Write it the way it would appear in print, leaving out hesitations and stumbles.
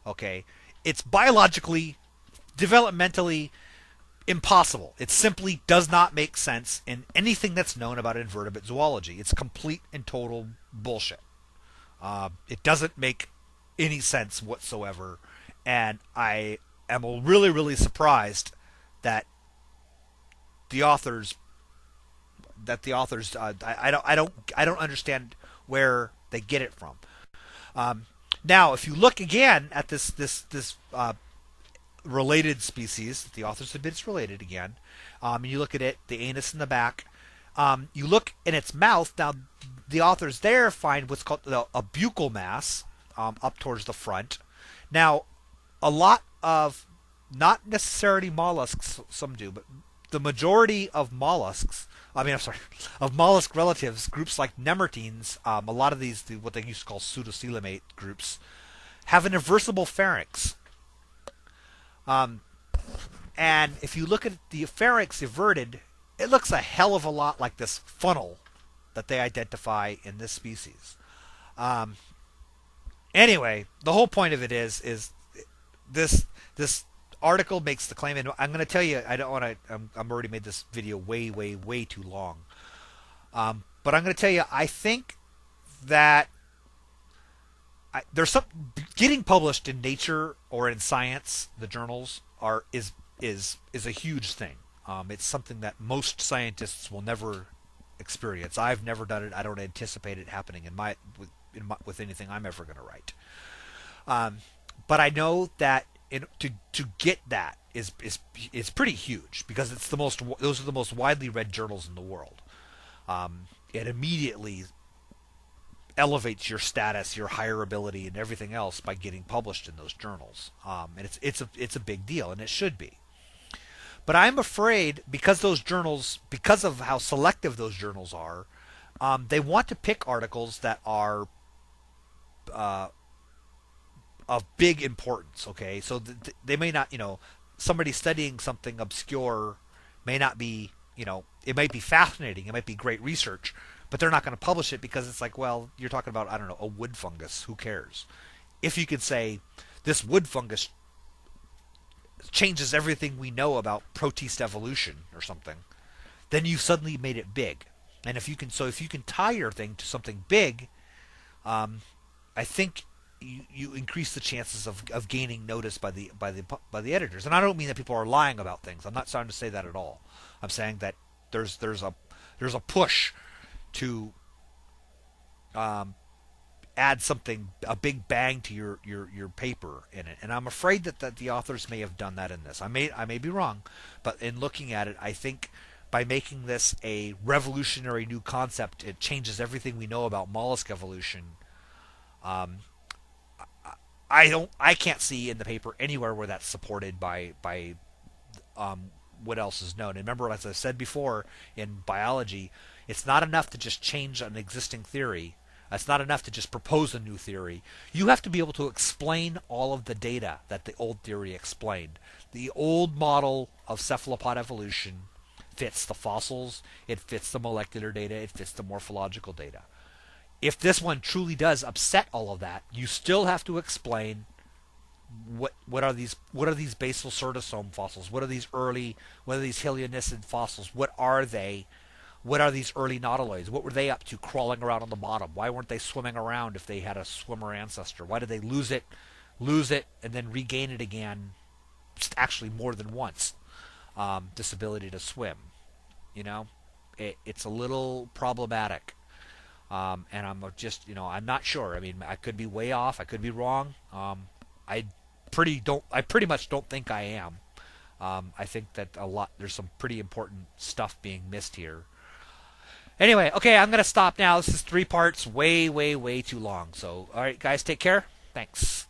Okay, it's biologically, developmentally impossible. It simply does not make sense in anything that's known about invertebrate zoology. It's complete and total bullshit. It doesn't make any sense whatsoever, and I am really, really surprised that the authors I don't understand where they get it from. Now, if you look again at this related species, the authors admit it's related again. You look at it, the anus in the back. You look in its mouth. Now, the authors there find what's called a buccal mass up towards the front. Now, a lot of, not necessarily mollusks, some do, but the majority of mollusks, of mollusk relatives, groups like nemertines, a lot of these, what they used to call pseudocoelomate groups, have an irreversible pharynx. And if you look at the pharynx everted, it looks a hell of a lot like this funnel that they identify in this species. Anyway, the whole point of it is this article makes the claim, and I'm going to tell you, I don't want to. I'm already made this video way too long. But I'm going to tell you, I think that there's some getting published in Nature or in Science, the journals is a huge thing. It's something that most scientists will never experience. I've never done it. I don't anticipate it happening with anything I'm ever going to write. But I know that to get that is pretty huge, because those are the most widely read journals in the world. It immediately elevates your status, your hireability, and everything else by getting published in those journals. And it's a big deal, and it should be. But I'm afraid, because of how selective those journals are, they want to pick articles that are of big importance. Okay, so they may not, somebody studying something obscure may not be, it might be fascinating, it might be great research, but they're not going to publish it because it's like, well, you're talking about, I don't know, a wood fungus. Who cares? If you could say this wood fungus changes everything we know about protist evolution or something, then you suddenly made it big. And if you can tie your thing to something big, I think you increase the chances of gaining notice by the editors. And I don't mean that people are lying about things. I'm not trying to say that at all. I'm saying that there's a push to add a big bang to your paper in it. And I'm afraid that the authors may have done that in this. I may be wrong, but in looking at it, I think by making this a revolutionary new concept, it changes everything we know about mollusk evolution. I can't see in the paper anywhere where that's supported by what else is known. And remember, as I said before, in biology, it's not enough to just change an existing theory. It's not enough to just propose a new theory. You have to be able to explain all of the data that the old theory explained. The old model of cephalopod evolution fits the fossils, it fits the molecular data, it fits the morphological data. If this one truly does upset all of that, you still have to explain what are these basal cyrtosome fossils? What are these helionicid fossils? What are they? What are these early nautiloids? What were they up to crawling around on the bottom? Why weren't they swimming around if they had a swimmer ancestor? Why did they lose it, and then regain it again, actually more than once? This ability to swim. It's a little problematic. And I'm just, I'm not sure. I mean, I could be way off. I could be wrong. I pretty much don't think I am. I think that there's some pretty important stuff being missed here. Anyway, okay, I'm going to stop now. This is 3 parts, way too long. So, all right, guys, take care. Thanks.